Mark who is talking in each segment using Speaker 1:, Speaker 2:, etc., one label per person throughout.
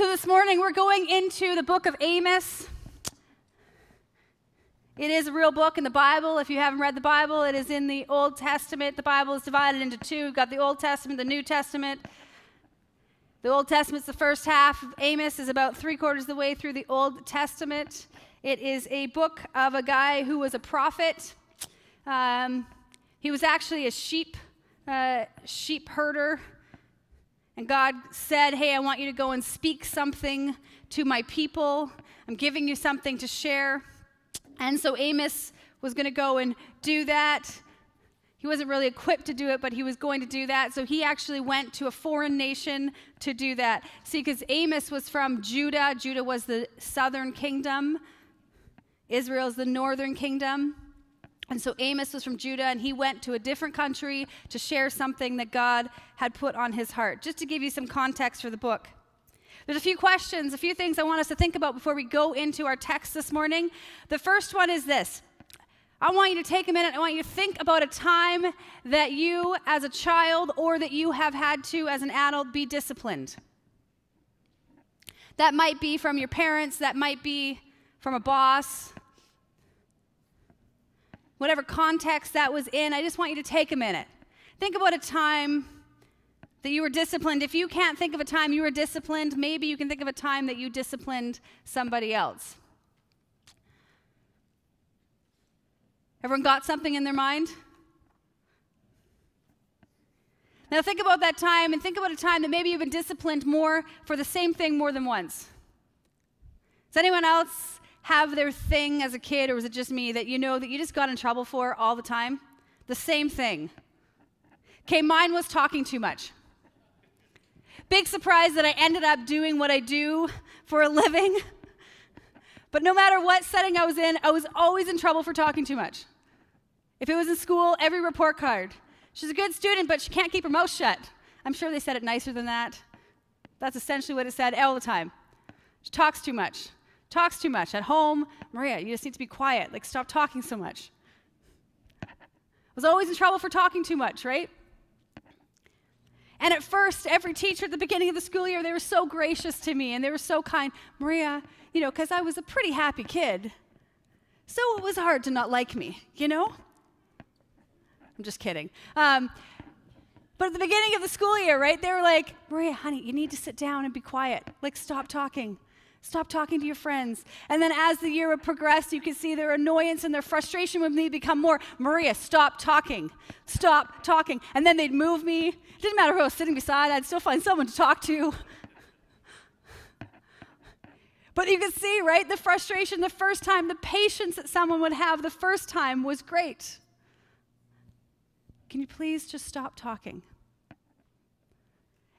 Speaker 1: So this morning we're going into the book of Amos. It is a real book in the Bible. If you haven't read the Bible, it is in the Old Testament. The Bible is divided into two. You've got the Old Testament, the New Testament. The Old Testament's the first half. Amos is about 3/4 of the way through the Old Testament. It is a book of a guy who was a prophet. He was actually a sheep herder. And God said, hey, I want you to go and speak something to my people. I'm giving you something to share. And so Amos was going to go and do that. He wasn't really equipped to do it, but he was going to do that. So he actually went to a foreign nation to do that. See, because Amos was from Judah. Judah was the southern kingdom. Israel is the northern kingdom. And so Amos was from Judah, and he went to a different country to share something that God had put on his heart. Just to give you some context for the book. There's a few questions, a few things I want us to think about before we go into our text this morning. The first one is this. I want you to take a minute. I want you to think about a time that you as a child or that you have had to as an adult be disciplined. That might be from your parents. That might be from a boss. Whatever context that was in, I just want you to take a minute. Think about a time that you were disciplined. If you can't think of a time you were disciplined, maybe you can think of a time that you disciplined somebody else. Everyone got something in their mind? Now think about that time, and think about a time that maybe you've been disciplined more for the same thing more than once. Does anyone else have their thing as a kid, or was it just me, that you know that you just got in trouble for all the time? The same thing. Okay, mine was talking too much. Big surprise that I ended up doing what I do for a living. But no matter what setting I was in, I was always in trouble for talking too much. If it was in school, every report card. She's a good student, but she can't keep her mouth shut. I'm sure they said it nicer than that. That's essentially what it said all the time. She talks too much. Talks too much. At home, Maria, you just need to be quiet. Like, stop talking so much. I was always in trouble for talking too much, right? And at first, every teacher at the beginning of the school year, they were so gracious to me, and they were so kind. Maria, because I was a pretty happy kid, so it was hard to not like me, I'm just kidding. But at the beginning of the school year, right, they were like, Maria, honey, you need to sit down and be quiet. Like, stop talking. Stop talking to your friends. And then as the year would progress, you could see their annoyance and their frustration with me become more. Maria, stop talking. Stop talking. And then they'd move me. It didn't matter who I was sitting beside. I'd still find someone to talk to. But you could see, right, the frustration the first time, the patience that someone would have the first time was great. Can you please just stop talking?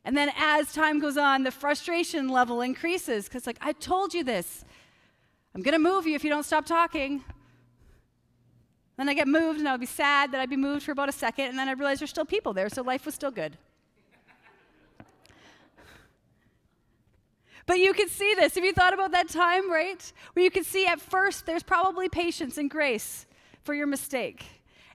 Speaker 1: And then as time goes on, the frustration level increases because, I told you this. I'm going to move you if you don't stop talking. Then I get moved, and I would be sad that I'd be moved for about a second, and then I'd realize there's still people there, so life was still good. But you could see this. Have you thought about that time, right? Where you could see at first there's probably patience and grace for your mistake.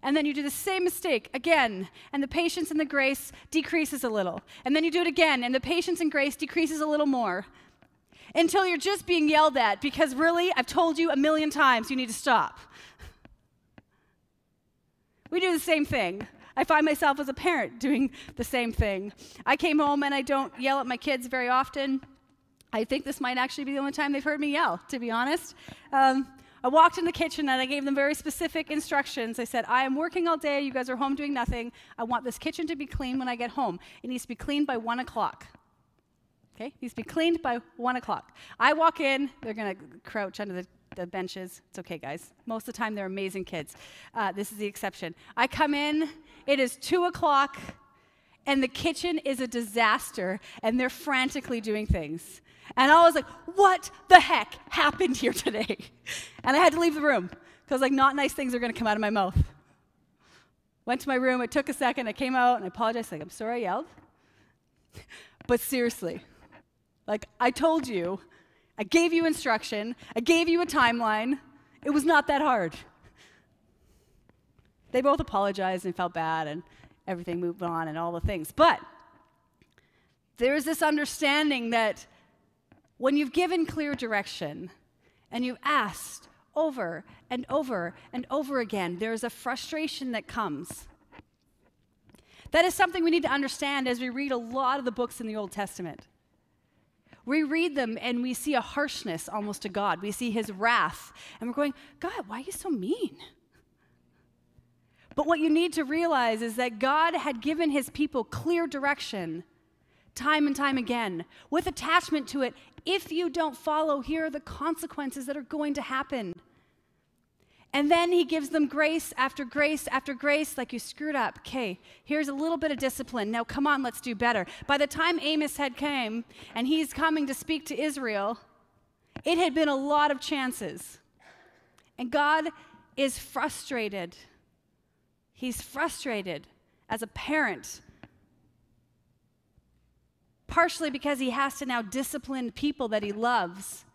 Speaker 1: And then you do the same mistake again, and the patience and the grace decreases a little. And then you do it again, and the patience and grace decreases a little more. Until you're just being yelled at because, really, I've told you 1,000,000 times you need to stop. We do the same thing. I find myself as a parent doing the same thing. I came home, and I don't yell at my kids very often. I think this might actually be the only time they've heard me yell, to be honest. I walked in the kitchen and I gave them very specific instructions. I said, I am working all day. You guys are home doing nothing. I want this kitchen to be clean when I get home. It needs to be cleaned by 1 o'clock. Okay? It needs to be cleaned by 1 o'clock. I walk in. They're going to crouch under the benches. It's okay, guys. Most of the time, they're amazing kids. This is the exception. I come in. It is 2 o'clock, and the kitchen is a disaster, and they're frantically doing things. And I was like, what the heck happened here today? And I had to leave the room because not nice things are going to come out of my mouth. Went to my room. It took a second. I came out and I apologized. I'm sorry I yelled. But seriously, I told you, I gave you instruction. I gave you a timeline. It was not that hard. They both apologized and felt bad and everything moved on and all the things. But there is this understanding that when you've given clear direction and you've asked over and over and over again, there is a frustration that comes. That is something we need to understand as we read a lot of the books in the Old Testament. We read them and we see a harshness almost to God. We see his wrath, and we're going, God, why are you so mean? But what you need to realize is that God had given his people clear direction time and time again, with attachment to it. If you don't follow, here are the consequences that are going to happen. And then he gives them grace after grace after grace, like you screwed up. Okay, here's a little bit of discipline. Now come on, let's do better. By the time Amos had came, and he's coming to speak to Israel, it had been a lot of chances. And God is frustrated. He's frustrated as a parent, partially because he has to now discipline people that he loves,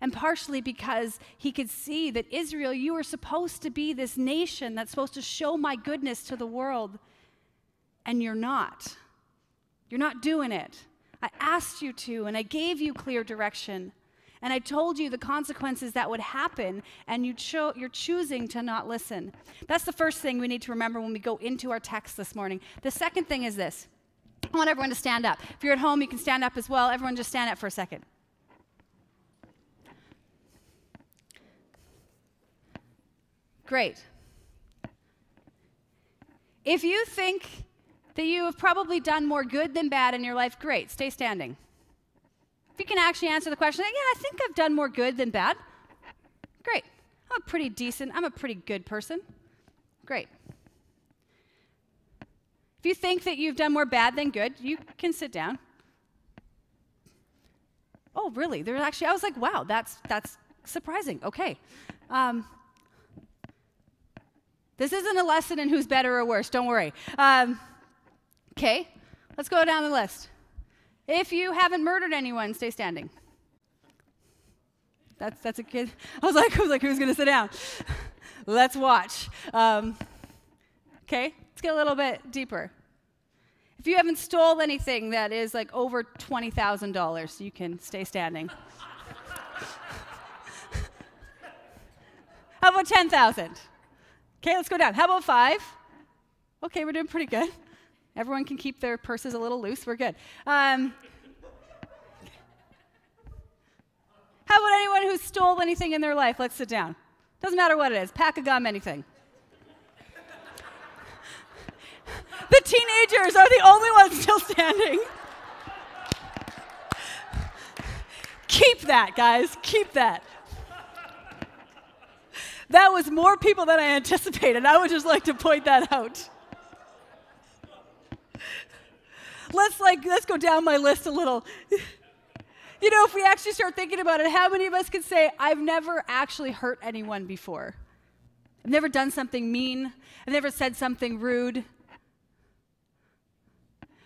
Speaker 1: and partially because he could see that Israel, you are supposed to be this nation that's supposed to show my goodness to the world, and you're not. You're not doing it. I asked you to, and I gave you clear direction, and I told you the consequences that would happen, and you're choosing to not listen. That's the first thing we need to remember when we go into our text this morning. The second thing is this. I want everyone to stand up. If you're at home, you can stand up as well. Everyone just stand up for a second. Great. If you think that you have probably done more good than bad in your life, great, stay standing. If you can actually answer the question, yeah, I think I've done more good than bad, great. I'm a pretty good person, great. If you think that you've done more bad than good, you can sit down. Oh, really? I was like, wow, that's surprising. Okay. This isn't a lesson in who's better or worse. Don't worry. Okay, let's go down the list. If you haven't murdered anyone, stay standing. That's a kid. I was like, who's going to sit down? Let's watch. Okay, let's get a little bit deeper. If you haven't stole anything that is like over $20,000, you can stay standing. How about 10,000? Okay, let's go down. How about 5? Okay, we're doing pretty good. Everyone can keep their purses a little loose. We're good. How about anyone who stole anything in their life? Let's sit down. Doesn't matter what it is. Pack of gum, anything. The teenagers are the only ones still standing. Keep that, guys. Keep that. That was more people than I anticipated. I would just like to point that out. Let's go down my list a little. You know, if we actually start thinking about it, how many of us could say, I've never actually hurt anyone before? I've never done something mean. I've never said something rude.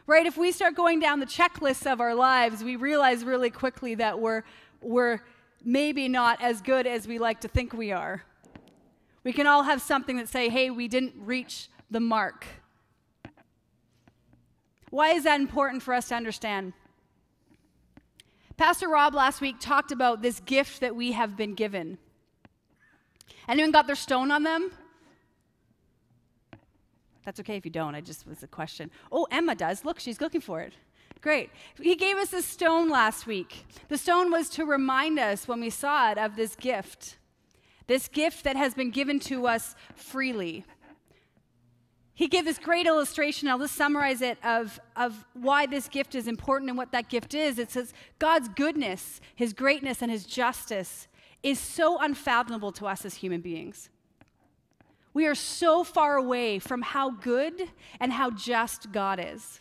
Speaker 1: Right? If we start going down the checklists of our lives, we realize really quickly that we're maybe not as good as we like to think we are. We can all have something that say, hey, we didn't reach the mark. Why is that important for us to understand? Pastor Rob last week talked about this gift that we have been given. Anyone got their stone on them? That's okay if you don't. I just was a question. Oh, Emma does. Look, she's looking for it. Great. He gave us this stone last week. The stone was to remind us when we saw it of this gift that has been given to us freely. He gave this great illustration. I'll just summarize it of why this gift is important and what that gift is. It says God's goodness, his greatness, and his justice is so unfathomable to us as human beings. We are so far away from how good and how just God is.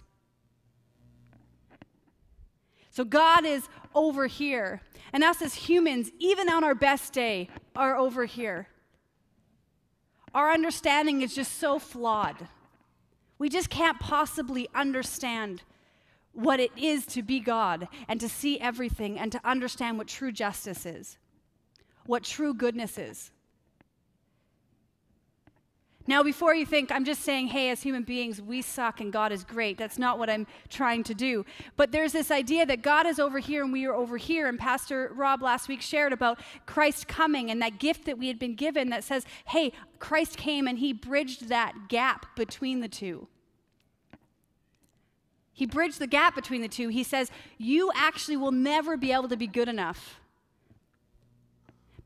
Speaker 1: So God is over here, and us as humans, even on our best day, are over here. Our understanding is just so flawed. We just can't possibly understand what it is to be God and to see everything and to understand what true justice is, what true goodness is. Now, before you think I'm just saying, hey, as human beings, we suck and God is great. That's not what I'm trying to do. But there's this idea that God is over here and we are over here. And Pastor Rob last week shared about Christ coming and that gift that we had been given that says, hey, Christ came and he bridged that gap between the two. He bridged the gap between the two. He says, you actually will never be able to be good enough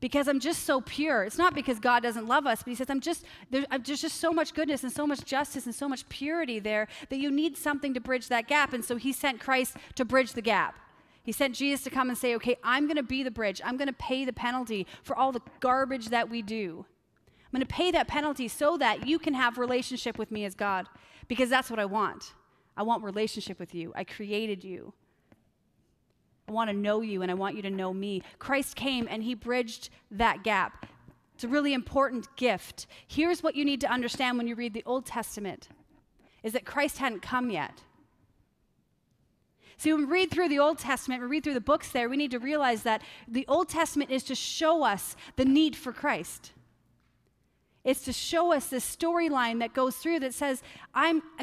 Speaker 1: because I'm just so pure. It's not because God doesn't love us, but he says, there's just so much goodness and so much justice and so much purity there that you need something to bridge that gap. And so he sent Christ to bridge the gap. He sent Jesus to come and say, okay, I'm going to be the bridge. I'm going to pay the penalty for all the garbage that we do. I'm going to pay that penalty so that you can have relationship with me as God, because that's what I want. I want relationship with you. I created you. I want to know you, and I want you to know me. Christ came, and he bridged that gap. It's a really important gift. Here's what you need to understand when you read the Old Testament, is that Christ hadn't come yet. See, when we read through the Old Testament, we read through the books there, we need to realize that the Old Testament is to show us the need for Christ. It's to show us this storyline that goes through that says,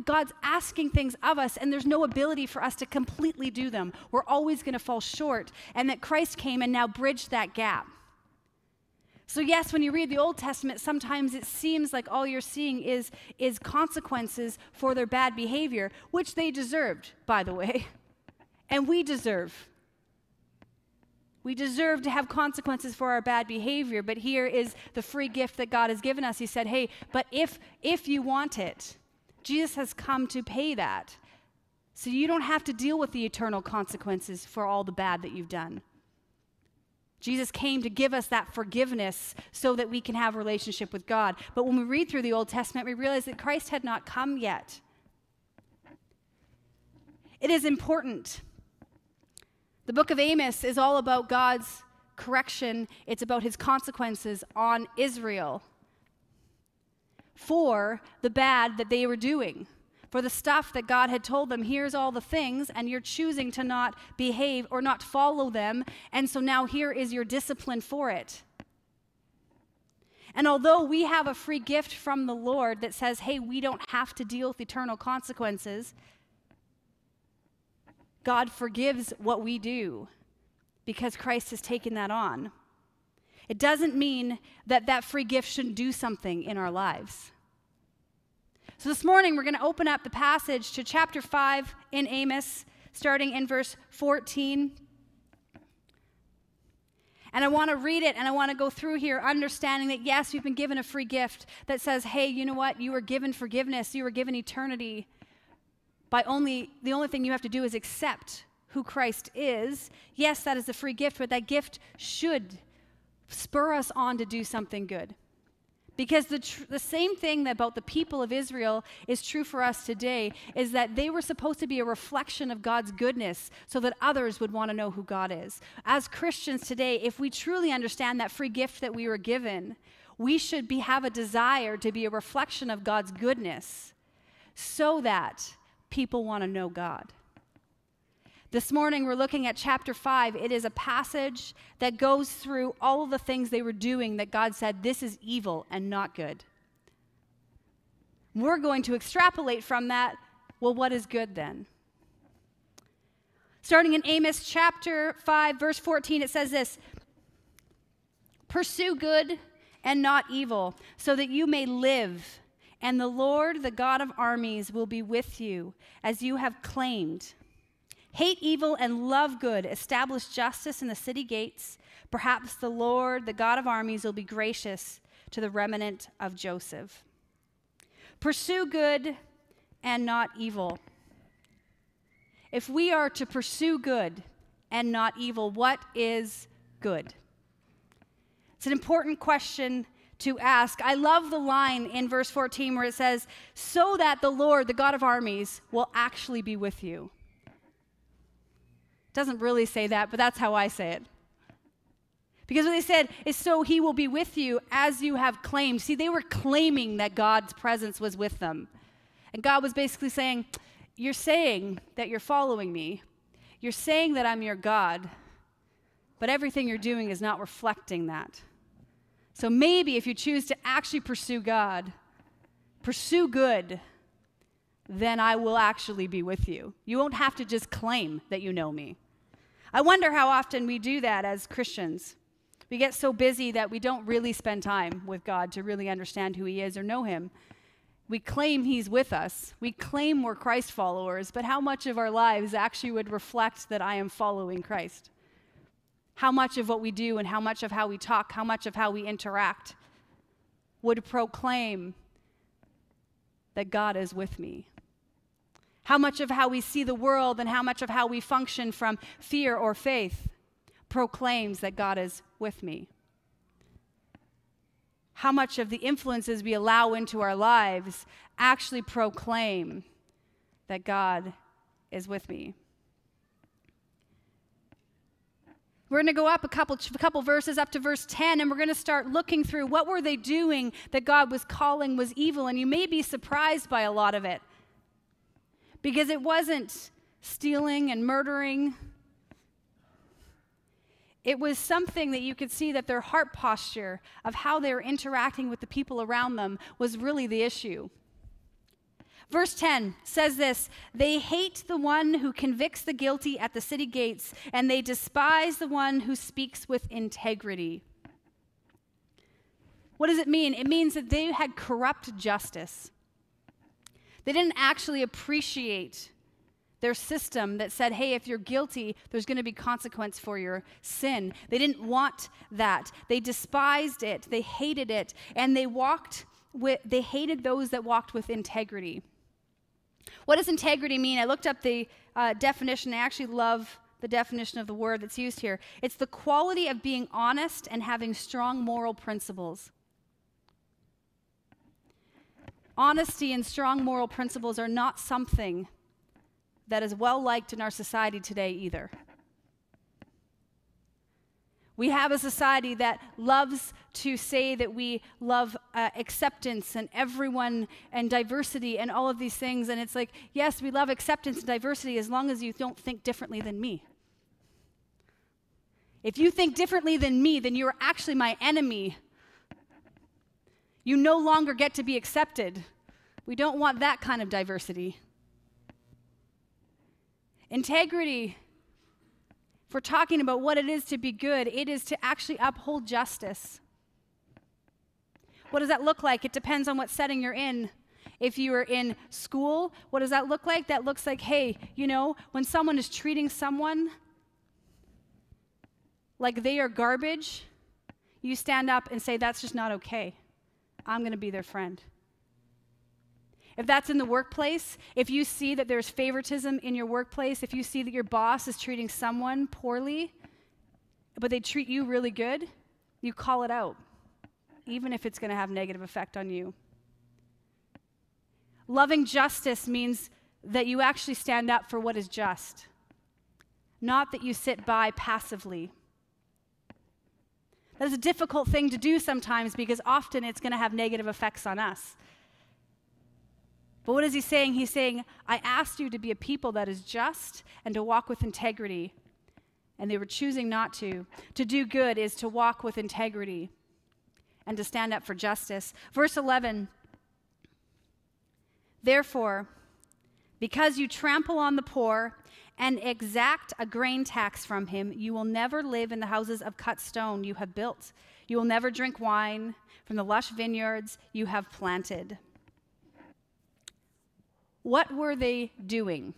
Speaker 1: God's asking things of us, and there's no ability for us to completely do them. We're always going to fall short, and that Christ came and now bridged that gap. So yes, when you read the Old Testament, sometimes it seems like all you're seeing is consequences for their bad behavior, which they deserved, by the way, and we deserve. We deserve to have consequences for our bad behavior, but here is the free gift that God has given us. He said, hey, but if you want it, Jesus has come to pay that. So you don't have to deal with the eternal consequences for all the bad that you've done. Jesus came to give us that forgiveness so that we can have a relationship with God. But when we read through the Old Testament, we realize that Christ had not come yet. It is important. The Book of Amos is all about God's correction. It's about his consequences on Israel for the bad that they were doing, for the stuff that God had told them, here's all the things, and you're choosing to not behave or not follow them, and so now here is your discipline for it. And although we have a free gift from the Lord that says, hey, we don't have to deal with eternal consequences, God forgives what we do because Christ has taken that on. It doesn't mean that that free gift shouldn't do something in our lives. So this morning we're going to open up the passage to chapter 5 in Amos, starting in verse 14. And I want to read it, and I want to go through here understanding that, yes, we've been given a free gift that says, hey, you know what? You were given forgiveness. You were given eternity. The only thing you have to do is accept who Christ is. Yes, that is a free gift, but that gift should spur us on to do something good. Because the same thing about the people of Israel is true for us today, is that they were supposed to be a reflection of God's goodness so that others would want to know who God is. As Christians today, if we truly understand that free gift that we were given, we should have a desire to be a reflection of God's goodness so that people want to know God. This morning we're looking at chapter 5. It is a passage that goes through all of the things they were doing that God said, this is evil and not good. We're going to extrapolate from that, well, what is good then? Starting in Amos chapter 5, verse 14, it says this, pursue good and not evil, so that you may live. And the Lord, the God of armies, will be with you, as you have claimed. Hate evil and love good. Establish justice in the city gates. Perhaps the Lord, the God of armies, will be gracious to the remnant of Joseph. Pursue good and not evil. If we are to pursue good and not evil, what is good? It's an important question to ask. I love the line in verse 14 where it says, so that the Lord, the God of armies, will actually be with you. It doesn't really say that, but that's how I say it. Because what they said is, so he will be with you as you have claimed. See, they were claiming that God's presence was with them. And God was basically saying, you're saying that you're following me. You're saying that I'm your God, but everything you're doing is not reflecting that. So maybe if you choose to actually pursue God, pursue good, then I will actually be with you. You won't have to just claim that you know me. I wonder how often we do that as Christians. We get so busy that we don't really spend time with God to really understand who he is or know him. We claim he's with us. We claim we're Christ followers, but how much of our lives actually would reflect that I am following Christ? How much of what we do and how much of how we talk, how much of how we interact would proclaim that God is with me? How much of how we see the world and how much of how we function from fear or faith proclaims that God is with me? How much of the influences we allow into our lives actually proclaim that God is with me? We're going to go up a couple verses up to verse 10, and we're going to start looking through what were they doing that God was calling was evil, and you may be surprised by a lot of it. Because it wasn't stealing and murdering. It was something that you could see that their heart posture of how they were interacting with the people around them was really the issue. Verse 10 says this: they hate the one who convicts the guilty at the city gates, and they despise the one who speaks with integrity. What does it mean? It means that they had corrupt justice. They didn't actually appreciate their system that said, hey, if you're guilty, there's going to be consequence for your sin. They didn't want that. They despised it. They hated it. And they hated those that walked with integrity. What does integrity mean? I looked up the definition. I actually love the definition of the word that's used here. It's the quality of being honest and having strong moral principles. Honesty and strong moral principles are not something that is well liked in our society today either. We have a society that loves to say that we love acceptance and everyone and diversity and all of these things. And it's like, yes, we love acceptance and diversity as long as you don't think differently than me. If you think differently than me, then you're actually my enemy. You no longer get to be accepted. We don't want that kind of diversity. Integrity, if we're talking about what it is to be good, it is to actually uphold justice. What does that look like? It depends on what setting you're in. If you are in school, what does that look like? That looks like, hey, when someone is treating someone like they are garbage, you stand up and say, that's just not okay. I'm going to be their friend. If that's in the workplace, if you see that there's favoritism in your workplace, if you see that your boss is treating someone poorly, but they treat you really good, you call it out, even if it's going to have negative effect on you. Loving justice means that you actually stand up for what is just, not that you sit by passively. That is a difficult thing to do sometimes because often it's going to have negative effects on us. But what is he saying? He's saying, I asked you to be a people that is just and to walk with integrity. And they were choosing not to. To do good is to walk with integrity and to stand up for justice. Verse 11, therefore, because you trample on the poor and exact a grain tax from him, you will never live in the houses of cut stone you have built. You will never drink wine from the lush vineyards you have planted. What were they doing?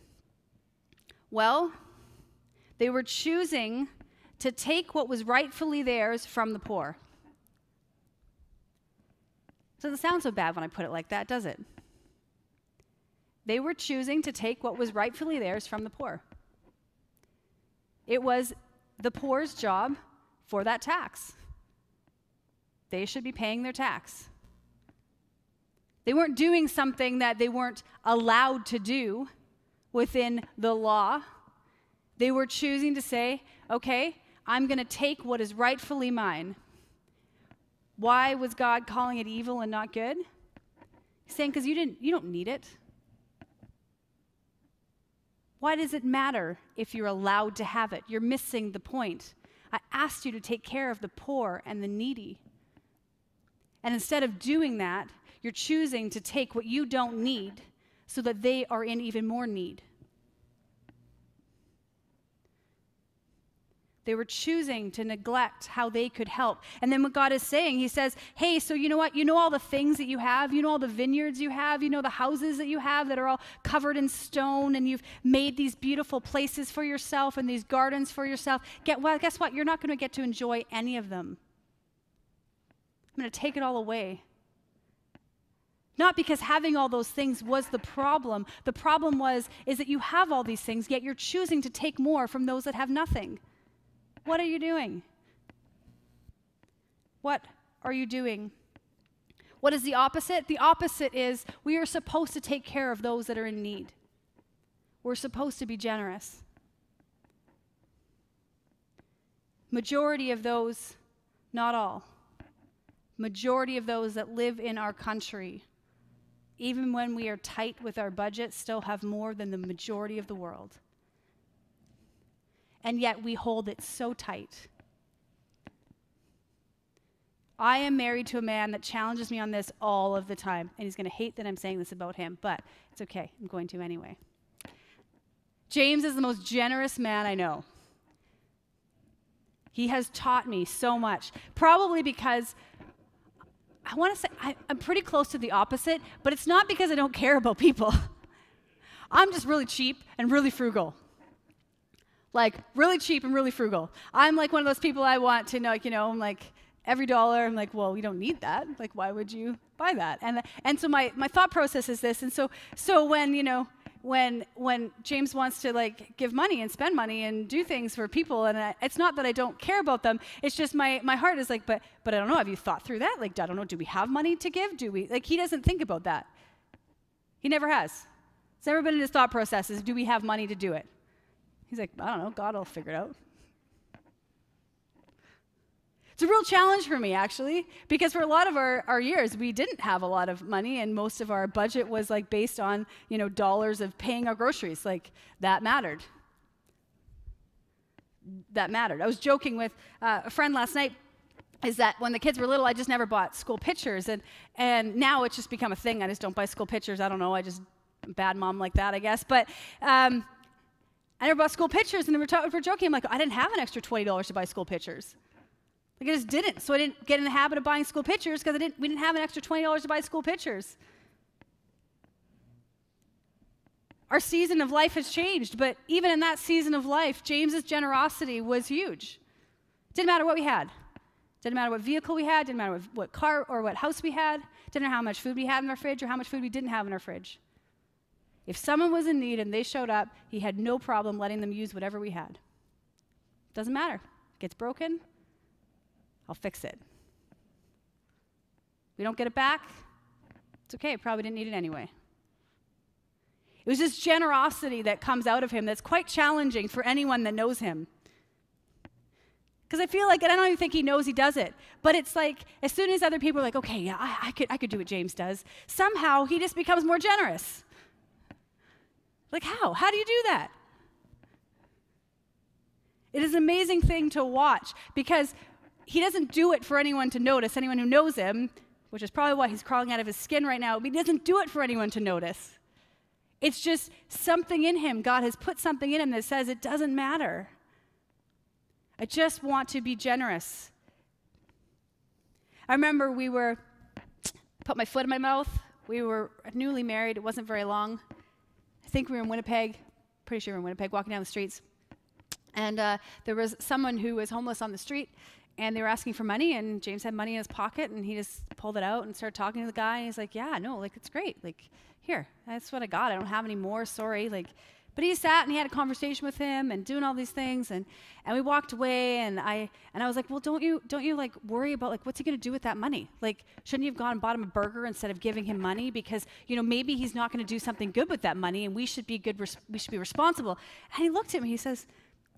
Speaker 1: Well, they were choosing to take what was rightfully theirs from the poor. Doesn't sound so bad when I put it like that, does it? They were choosing to take what was rightfully theirs from the poor. It was the poor's job for that tax. They should be paying their tax. They weren't doing something that they weren't allowed to do within the law. They were choosing to say, okay, I'm going to take what is rightfully mine. Why was God calling it evil and not good? He's saying, because you don't need it. Why does it matter if you're allowed to have it? You're missing the point. I asked you to take care of the poor and the needy. And instead of doing that, You're choosing to take what you don't need so that they are in even more need. They were choosing to neglect how they could help. And then what God is saying, he says, hey, so you know what? You know all the things that you have? You know all the vineyards you have? You know the houses that you have that are all covered in stone, and you've made these beautiful places for yourself and these gardens for yourself? Guess what? You're not going to get to enjoy any of them. I'm going to take it all away. Not because having all those things was the problem. The problem is that you have all these things, yet you're choosing to take more from those that have nothing. What are you doing? What are you doing? What is the opposite? The opposite is we are supposed to take care of those that are in need. We're supposed to be generous. Majority of those, not all, majority of those that live in our country, even when we are tight with our budget, still have more than the majority of the world. And yet we hold it so tight. I am married to a man that challenges me on this all of the time, and he's going to hate that I'm saying this about him, but it's okay. I'm going to anyway. James is the most generous man I know. He has taught me so much, probably because I want to say I'm pretty close to the opposite, but it's not because I don't care about people. I'm just really cheap and really frugal. Like, really cheap and really frugal. I'm like one of those people I want to know, I'm like, every dollar, I'm like, well, we don't need that. Like, why would you buy that? And so my thought process is this. And so when James wants to, like, give money and spend money and do things for people, and it's not that I don't care about them. It's just my heart is like, but I don't know. Have you thought through that? Like, I don't know. Do we have money to give? Do we? Like, he doesn't think about that. He never has. It's never been in his thought processes, do we have money to do it? He's like, I don't know, God will figure it out. It's a real challenge for me, actually, because for a lot of our years, we didn't have a lot of money, and most of our budget was like based on, dollars of paying our groceries. Like, that mattered. That mattered. I was joking with a friend last night, is that when the kids were little, I just never bought school pictures, and now it's just become a thing. I just don't buy school pictures. I don't know, I'm a bad mom like that, I guess, but I never bought school pictures, and we're joking. I'm like, I didn't have an extra $20 to buy school pictures. Like, I just didn't. So I didn't get in the habit of buying school pictures because we didn't have an extra $20 to buy school pictures. Our season of life has changed, but even in that season of life, James's generosity was huge. Didn't matter what we had. Didn't matter what vehicle we had. Didn't matter what car or what house we had. Didn't matter how much food we had in our fridge or how much food we didn't have in our fridge. If someone was in need and they showed up, he had no problem letting them use whatever we had. Doesn't matter. It gets broken, I'll fix it. We don't get it back, it's okay, probably didn't need it anyway. It was this generosity that comes out of him that's quite challenging for anyone that knows him. Because I feel like, and I don't even think he knows he does it, but it's like, as soon as other people are like, okay, yeah, I could do what James does, somehow he just becomes more generous. Like, how? How do you do that? It is an amazing thing to watch because he doesn't do it for anyone to notice, anyone who knows him, which is probably why he's crawling out of his skin right now, but he doesn't do it for anyone to notice. It's just something in him. God has put something in him that says it doesn't matter. I just want to be generous. I remember put my foot in my mouth. We were newly married. It wasn't very long. I think we were in Winnipeg, pretty sure we were in Winnipeg, walking down the streets. And there was someone who was homeless on the street, and they were asking for money, and James had money in his pocket, and he just pulled it out and started talking to the guy, and he's like, yeah, no, like, it's great. Like, here, that's what I got. I don't have any more, sorry. Like, but he sat and he had a conversation with him and doing all these things, and we walked away, and I was like, well, don't you like worry about like what's he gonna do with that money? Like, shouldn't you have gone and bought him a burger instead of giving him money? Because maybe he's not gonna do something good with that money, and we should be responsible. And he looked at me, he says,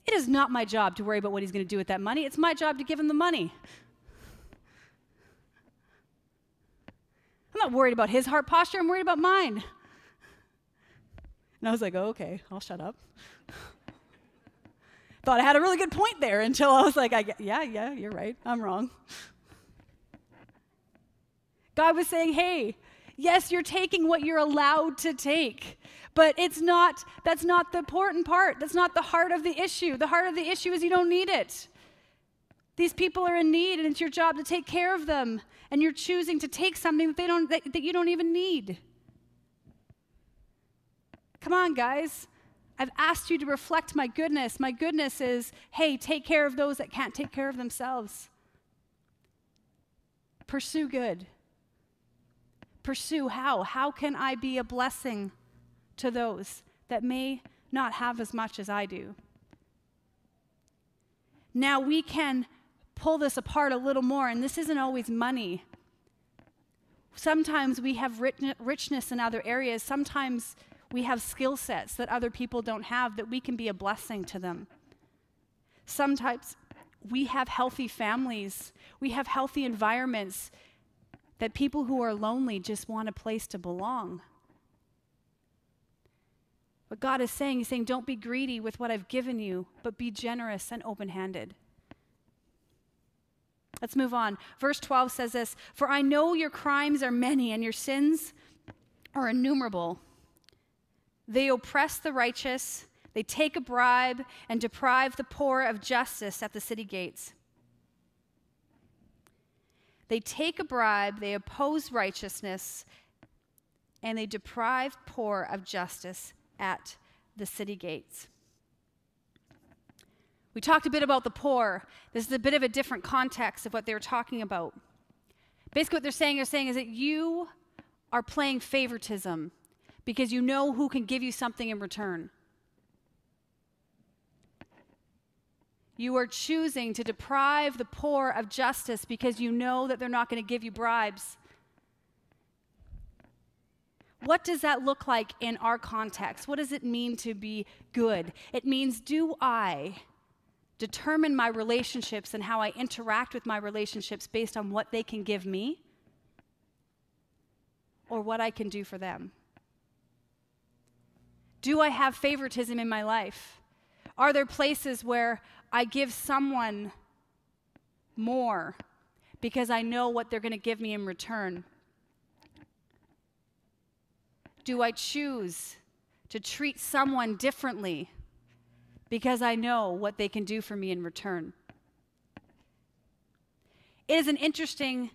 Speaker 1: it is not my job to worry about what he's gonna do with that money. It's my job to give him the money. I'm not worried about his heart posture, I'm worried about mine. And I was like, oh, okay, I'll shut up. Thought I had a really good point there until I was like, yeah, you're right. I'm wrong. God was saying, hey, Yes, you're taking what you're allowed to take, but that's not the important part. That's not the heart of the issue. The heart of the issue is you don't need it. These people are in need, and it's your job to take care of them, and you're choosing to take something that you don't even need. Come on, guys. I've asked you to reflect my goodness. My goodness is, hey, take care of those that can't take care of themselves. Pursue good. Pursue how? How can I be a blessing to those that may not have as much as I do? Now we can pull this apart a little more, and this isn't always money. Sometimes we have richness in other areas. Sometimes we have skill sets that other people don't have that we can be a blessing to them. Sometimes we have healthy families. We have healthy environments that people who are lonely just want a place to belong. What God is saying, He's saying, don't be greedy with what I've given you, but be generous and open-handed. Let's move on. Verse 12 says this, "For I know your crimes are many and your sins are innumerable. They oppress the righteous, they take a bribe and deprive the poor of justice at the city gates. They take a bribe, they oppose righteousness, and they deprive poor of justice at the city gates." We talked a bit about the poor. This is a bit of a different context of what they were talking about. Basically what they're saying is that you are playing favoritism because you know who can give you something in return. You are choosing to deprive the poor of justice because you know that they're not going to give you bribes. What does that look like in our context? What does it mean to be good? It means, do I determine my relationships and how I interact with my relationships based on what they can give me or what I can do for them? Do I have favoritism in my life? Are there places where I give someone more because I know what they're going to give me in return? Do I choose to treat someone differently because I know what they can do for me in return? It is an interesting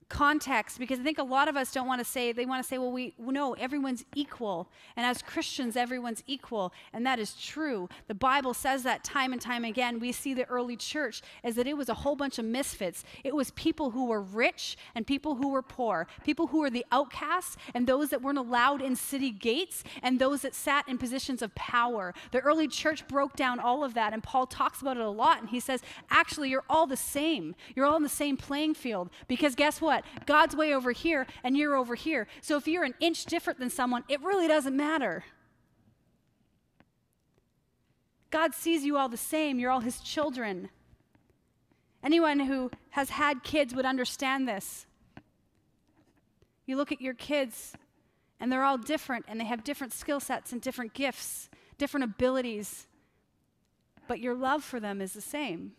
Speaker 1: context because I think a lot of us don't want to say, they want to say, well, no, everyone's equal. And as Christians, everyone's equal. And that is true. The Bible says that time and time again. We see the early church as that it was a whole bunch of misfits. It was people who were rich and people who were poor, people who were the outcasts and those that weren't allowed in city gates and those that sat in positions of power. The early church broke down all of that, and Paul talks about it a lot, and he says, actually, you're all the same. You're all on the same playing field because guess what? God's way over here and you're over here. So if you're an inch different than someone, it really doesn't matter. God sees you all the same. You're all His children. Anyone who has had kids would understand this. You look at your kids and they're all different and they have different skill sets and different gifts, different abilities, but your love for them is the same.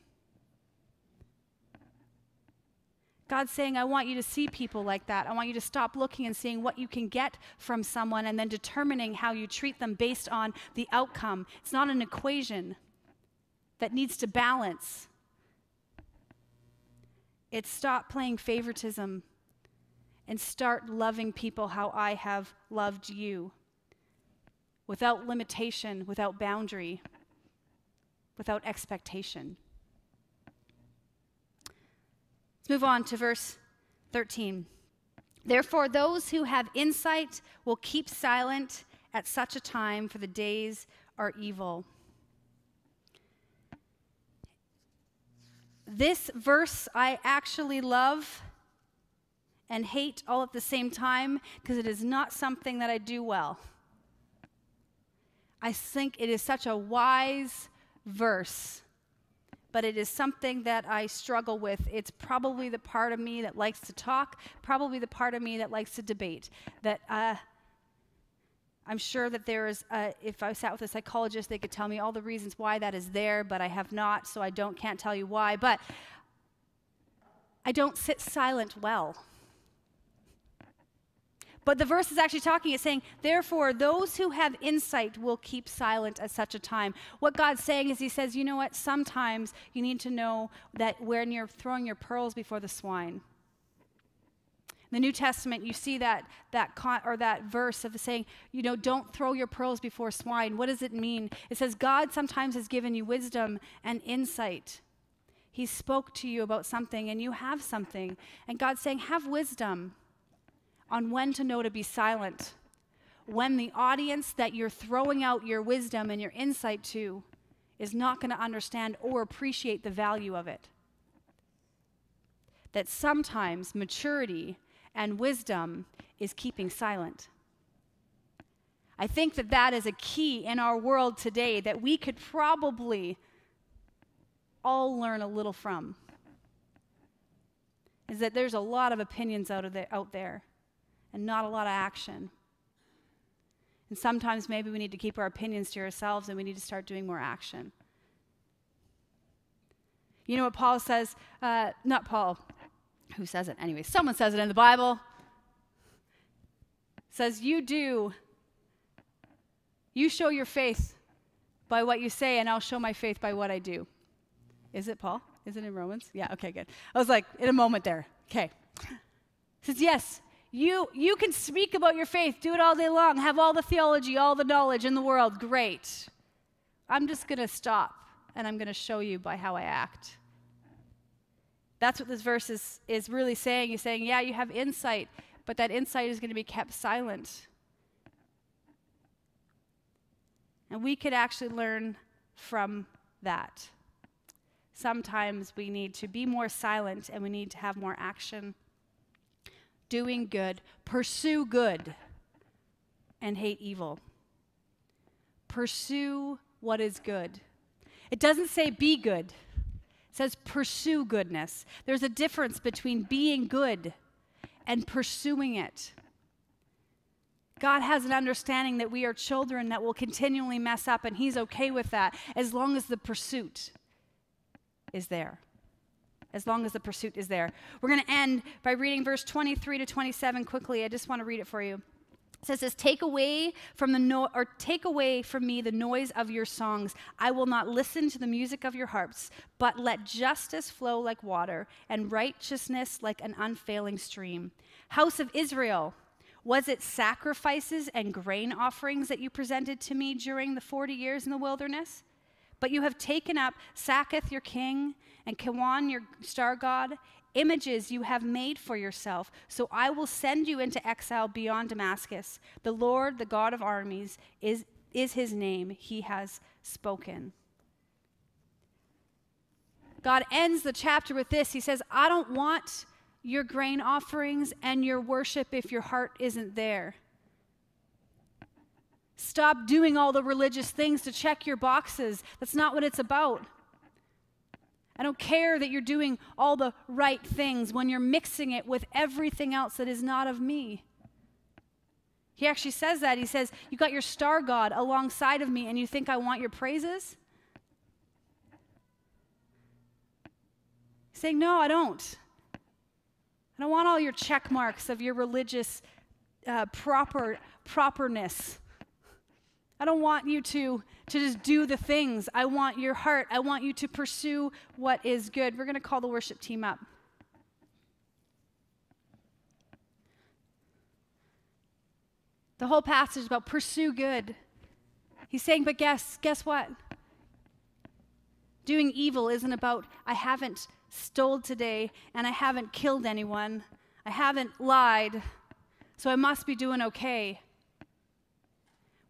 Speaker 1: God's saying, I want you to see people like that. I want you to stop looking and seeing what you can get from someone and then determining how you treat them based on the outcome. It's not an equation that needs to balance. It's stop playing favoritism and start loving people how I have loved you. Without limitation, without boundary, without expectation. Let's move on to verse 13. Therefore, those who have insight will keep silent at such a time, for the days are evil. This verse I actually love and hate all at the same time because it is not something that I do well. I think it is such a wise verse, but it is something that I struggle with. It's probably the part of me that likes to talk, probably the part of me that likes to debate. That I'm sure that there is, if I sat with a psychologist, they could tell me all the reasons why that is there, but I have not, so I can't tell you why. But I don't sit silent well. But the verse is actually talking, it's saying, therefore, those who have insight will keep silent at such a time. What God's saying is he says, you know what? Sometimes you need to know that when you're throwing your pearls before the swine. In the New Testament, you see that verse of saying, don't throw your pearls before swine. What does it mean? It says God sometimes has given you wisdom and insight. He spoke to you about something and you have something. And God's saying, have wisdom on when to know to be silent, when the audience that you're throwing out your wisdom and your insight to is not going to understand or appreciate the value of it. That sometimes maturity and wisdom is keeping silent. I think that is a key in our world today that we could probably all learn a little from. Is that there's a lot of opinions out there. And not a lot of action. And sometimes maybe we need to keep our opinions to ourselves and we need to start doing more action. You know what Paul says? Not Paul. Who says it? Anyway, someone says it in the Bible. It says, you show your faith by what you say and I'll show my faith by what I do. Is it Paul? Is it in Romans? Yeah, okay, good. I was like, in a moment there. Okay. It says, yes. You can speak about your faith, do it all day long, have all the theology, all the knowledge in the world, great. I'm just going to stop, and I'm going to show you by how I act. That's what this verse is really saying. He's saying, yeah, you have insight, but that insight is going to be kept silent. And we could actually learn from that. Sometimes we need to be more silent, and we need to have more action. Doing good, pursue good, and hate evil. Pursue what is good. It doesn't say be good. It says pursue goodness. There's a difference between being good and pursuing it. God has an understanding that we are children that will continually mess up, and he's okay with that as long as the pursuit is there. As long as the pursuit is there. We're going to end by reading verse 23 to 27 quickly. I just want to read it for you. It says, take away from me the noise of your songs. I will not listen to the music of your harps, but let justice flow like water and righteousness like an unfailing stream. House of Israel, was it sacrifices and grain offerings that you presented to me during the 40 years in the wilderness? But you have taken up Saketh your king and Kiwan your star god, images you have made for yourself. So I will send you into exile beyond Damascus. The Lord, the God of armies, is his name. He has spoken. God ends the chapter with this. He says, I don't want your grain offerings and your worship if your heart isn't there. Stop doing all the religious things to check your boxes. That's not what it's about. I don't care that you're doing all the right things when you're mixing it with everything else that is not of me. He actually says that. He says, you got your star god alongside of me and you think I want your praises? He's saying, no, I don't. I don't want all your check marks of your religious properness. I don't want you to just do the things. I want your heart. I want you to pursue what is good. We're going to call the worship team up. The whole passage is about pursue good. He's saying, but guess what? Doing evil isn't about, I haven't stole today and I haven't killed anyone. I haven't lied, so I must be doing okay.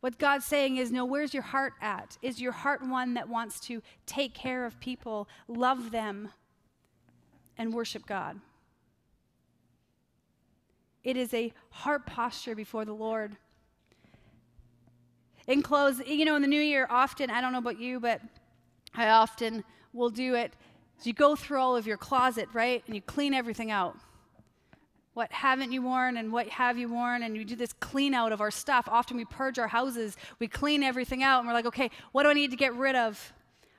Speaker 1: What God's saying is, no, where's your heart at? Is your heart one that wants to take care of people, love them, and worship God? It is a heart posture before the Lord. In close, in the new year, often, I don't know about you, but I often will do it. So you go through all of your closet, right? And you clean everything out. What haven't you worn and what have you worn? And we do this clean out of our stuff. Often we purge our houses. We clean everything out. And we're like, okay, what do I need to get rid of?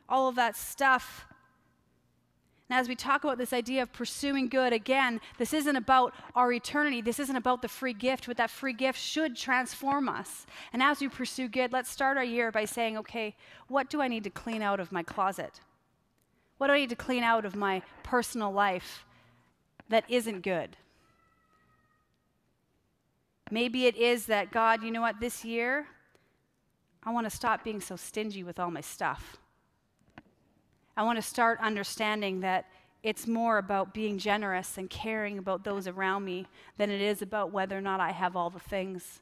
Speaker 1: All of that stuff. And as we talk about this idea of pursuing good, again, this isn't about our eternity. This isn't about the free gift, but that free gift should transform us. And as we pursue good, let's start our year by saying, okay, what do I need to clean out of my closet? What do I need to clean out of my personal life that isn't good? Maybe it is that, God, you know what, this year, I want to stop being so stingy with all my stuff. I want to start understanding that it's more about being generous and caring about those around me than it is about whether or not I have all the things.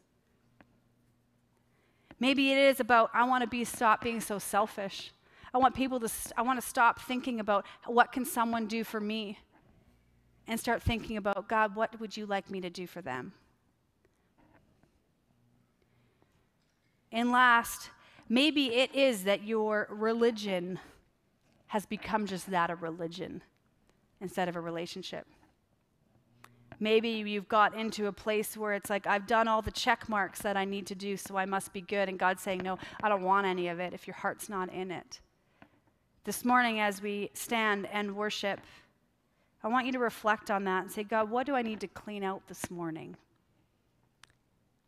Speaker 1: Maybe it is about, I want to stop being so selfish. I want to stop thinking about what can someone do for me and start thinking about, God, what would you like me to do for them? And last, maybe it is that your religion has become just that, a religion, instead of a relationship. Maybe you've got into a place where it's like, I've done all the check marks that I need to do, so I must be good. And God's saying, no, I don't want any of it if your heart's not in it. This morning, as we stand and worship, I want you to reflect on that and say, God, what do I need to clean out this morning?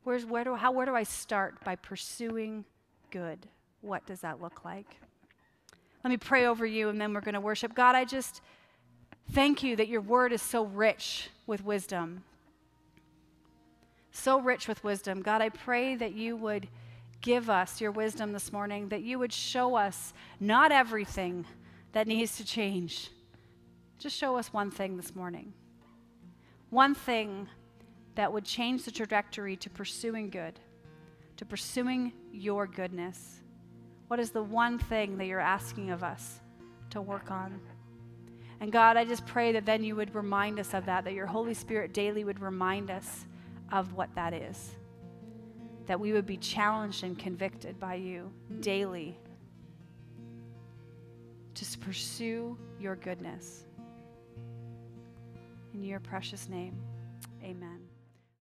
Speaker 1: Where do I start by pursuing good? What does that look like? Let me pray over you, and then we're going to worship. God, I just thank you that your word is so rich with wisdom. So rich with wisdom. God, I pray that you would give us your wisdom this morning, that you would show us not everything that needs to change. Just show us one thing this morning. One thing that would change the trajectory to pursuing good, to pursuing your goodness. What is the one thing that you're asking of us to work on? And God, I just pray that then you would remind us of that your Holy Spirit daily would remind us of what that is. That we would be challenged and convicted by you daily to pursue your goodness. In your precious name, amen.